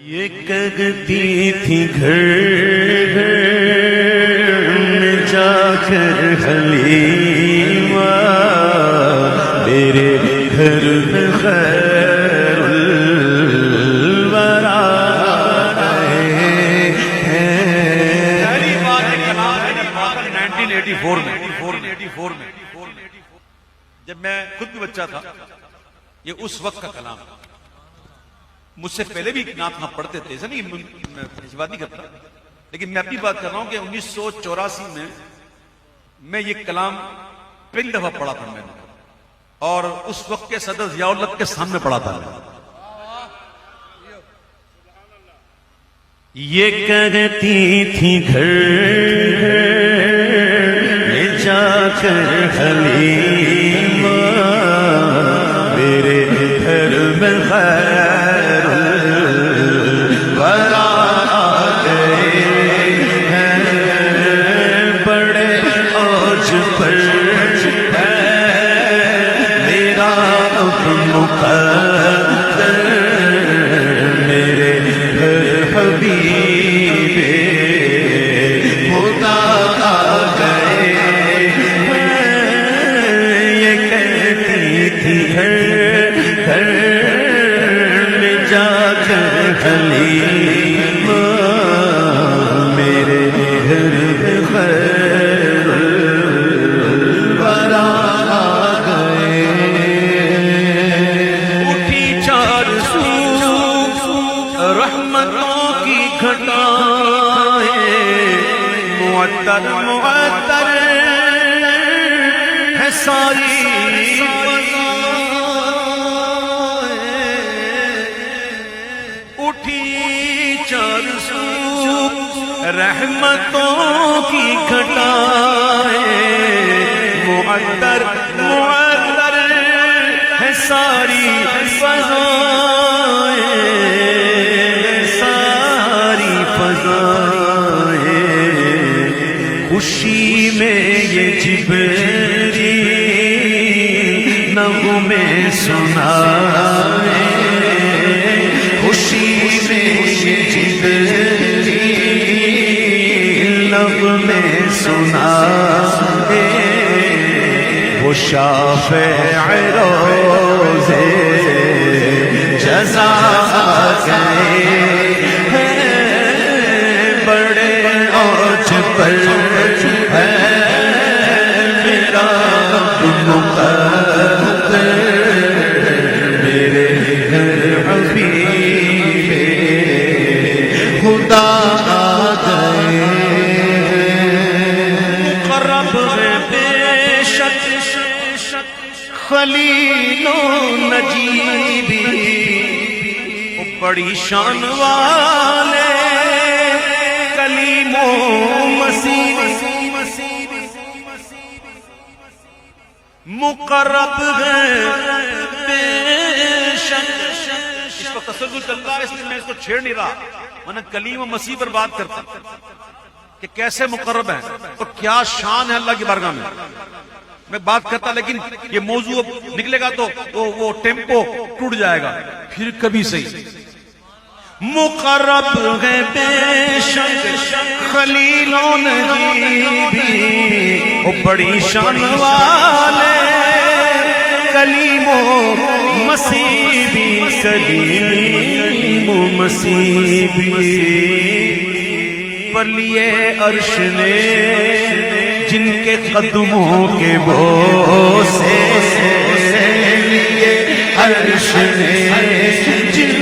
یہ کہتی تھی گھر گھر میں جا کر حلیمہ میرے گھر میں خیر الورا ہے۔ پہلی بار یہ کلام میں نے پڑھا 1984 میں جب میں خود بھی بچہ تھا۔ یہ اس وقت کا کلام ہے۔ مجھ سے پہلے بھی نعت خواں پڑھتے تھے، ایسا نہیں میں بات نہیں کرتا، لیکن میں اپنی بات کر رہا ہوں کہ 1984 میں یہ کلام پہلی دفعہ پڑھا تھا میں نے، اور اس وقت کے صدر ضیاء الحق کے سامنے پڑھا تھا میں۔ یہ کہتی تھی گھر گھر میں جا کر حلیمہ میرے گھر میں خیر الورا گئے ہیں، بڑے اوج پر ہے میرا مقدر، میرے گھر حبیب خدا آ گئے ہیں۔ یہ کہتی تھی گھر گھر میں جا کر حلیمہ میرے گھر میں خیر الورا آ گئے۔ اٹھی چار سو رحمتوں کی گھٹائیں، معطر معطر ہے ساری اٹھی چار سو رحمتوں کی گھٹائیں، معطر معطر ہے ساری فضائیں، ساری فضائیں، خوشی میں یہ جبریل نغمے سنائے، خوشی میں یہ جبریل نغمے سنائے، وہ شافع روز جزا گئے ہیں، بڑے اوج پر ہے میرا مقدر، میرے گھر حبیب خدا آ گئے ہیں۔ مقرب ہے بے شک خلیل و نجیبی، بڑی شان والے کلیم و مسیح، مقرب ہے بے شک۔ اس کو تسلسل چل رہا ہے اس لیے میں اس کو چھیڑ نہیں رہا، میں کلیم و مسیح پر بات کرتا کہ کیسے مقرب ہیں اور کیا شان ہے اللہ کی بارگاہ میں بات کرتا، لیکن یہ موضوع نکلے گا تو وہ ٹیمپو ٹوٹ جائے گا پھر کبھی صحیح۔ مقرب ہے بے شک خلیل و نجیبی، وہ بڑی شان والے کلیم و مسیح بھی، کلیم و مسیح بھی، ولیے عرش نے جن کے قدموں کے بوسے، عرش نے جن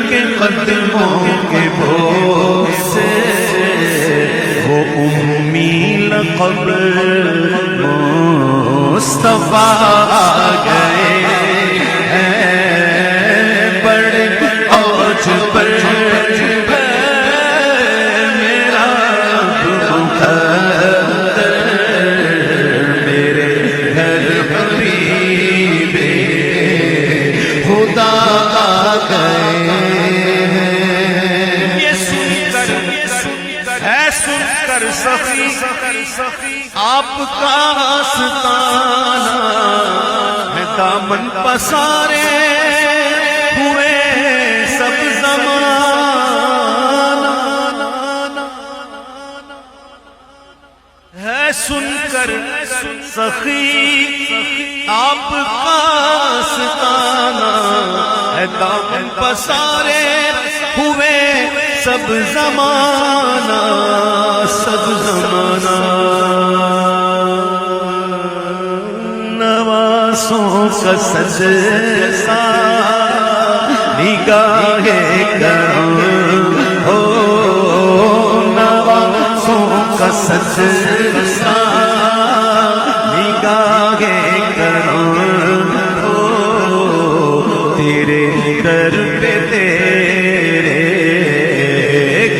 کے قدموں کے بوسے، وہ امی لقب مصطفیٰ آ گئے ہیں، بڑے اوج پر آپ کا آستانہ ہے دامن پسارے ہوئے سب زمان سخی آپ کا ستانہ ہے، دامن پسارے ہوئے سب زمانہ، سب زمانہ، نوازوں کا سجدہ نگاہ کرم ہو، نوازوں کا سجدہ نگاہ کرم ہو، تیرے در پہ تیرے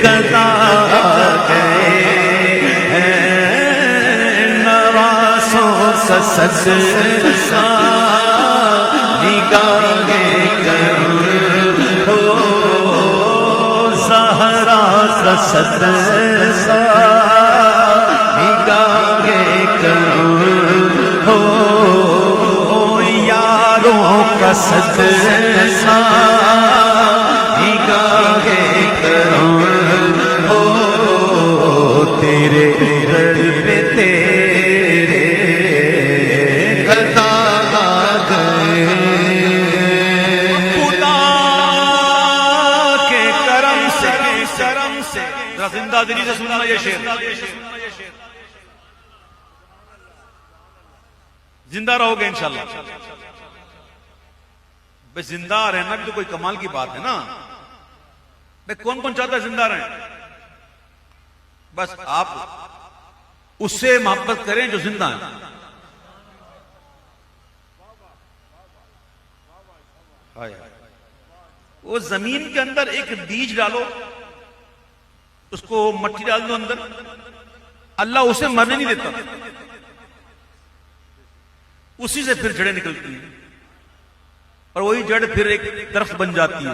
گدا گئے ہیں، نوازوں کا سجدہ نگاہ کرم ہو، زہرا کا سجدہ نگاہ کرم ہو، یاروں کا سجدہ نگاہ کرم ہو، تیرے در پہ تیرے گدا گئے، خدا کے کرم سے، ذرا زندہ دلی سے سننا یہ شعر، زندہ رہو گے انشاءاللہ۔ بھئی زندہ رہنا بھی تو کوئی کمال کی بات ہے نا، بھئی کون کون چاہتا ہے زندہ رہیں؟ بس آپ اس سے محبت کریں جو زندہ ہیں۔ وہ زمین کے اندر ایک بیج ڈالو، اس کو مٹی ڈال دو اندر، اللہ اسے مرنے نہیں دیتا، اسی سے پھر جڑیں نکلتی ہیں، اور وہی جڑ پھر ایک درخت بن جاتی ہے،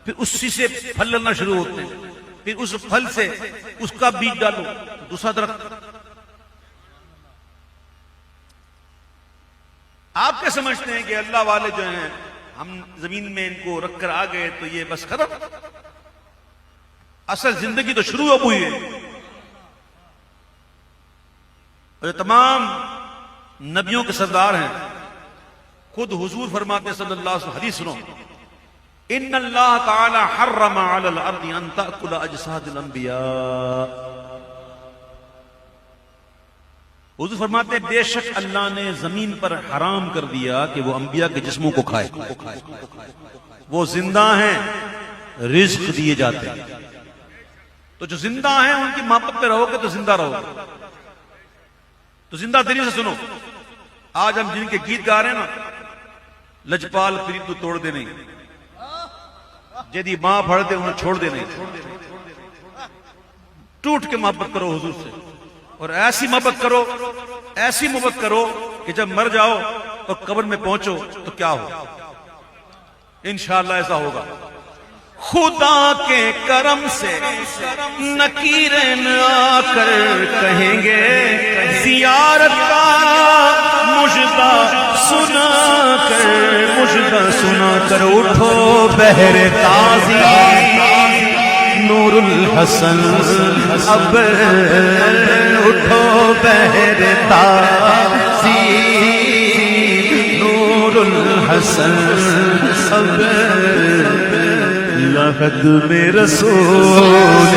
پھر اسی سے پھل لگنا شروع ہوتے ہیں، پھر اس پھل سے اس کا بیج ڈالو، دوسرا درخت۔ آپ کیا سمجھتے ہیں کہ اللہ والے جو ہیں ہم زمین میں ان کو رکھ کر آ گئے تو یہ بس ختم؟ اصل زندگی تو شروع اب ہوئی ہے، اور تمام نبیوں کے سردار ہیں، خود حضور فرماتے ہیں صلی اللہ علیہ وسلم، حدیث سنو، ان اللہ تعالی حرم علی الارض ان تأکل اجساد الانبیاء، حضور فرماتے ہیں بے شک اللہ نے زمین پر حرام کر دیا کہ وہ انبیاء کے جسموں کو کھائے، وہ زندہ ہیں، رزق دیے جاتے ہیں، تو جو زندہ ہیں ان کی محبت پہ رہو گے تو زندہ رہو گے۔ تو زندہ دلی سے سنو، آج ہم جن کے گیت گا رہے ہیں نا، لجپال پری تو توڑ دے نہیں، جدی ماں پھڑ دے انہیں چھوڑ دے نہیں، ٹوٹ کے محبت کرو حضور سے، اور ایسی محبت کرو کہ جب مر جاؤ اور قبر میں پہنچو تو کیا ہو، انشاءاللہ ایسا ہوگا۔ خدا کے کرم سے نکیرین آ کر کہیں گے زیارت کا مجدہ سنا کر اٹھو بہر تازی نور الحسن، اب اٹھو بہر تازی نور الحسن، اب لحد میں رسول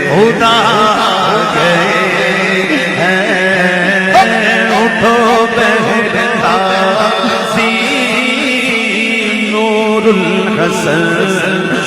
خدا گئے ہیں، اٹھو بہر تازی نور الحسن،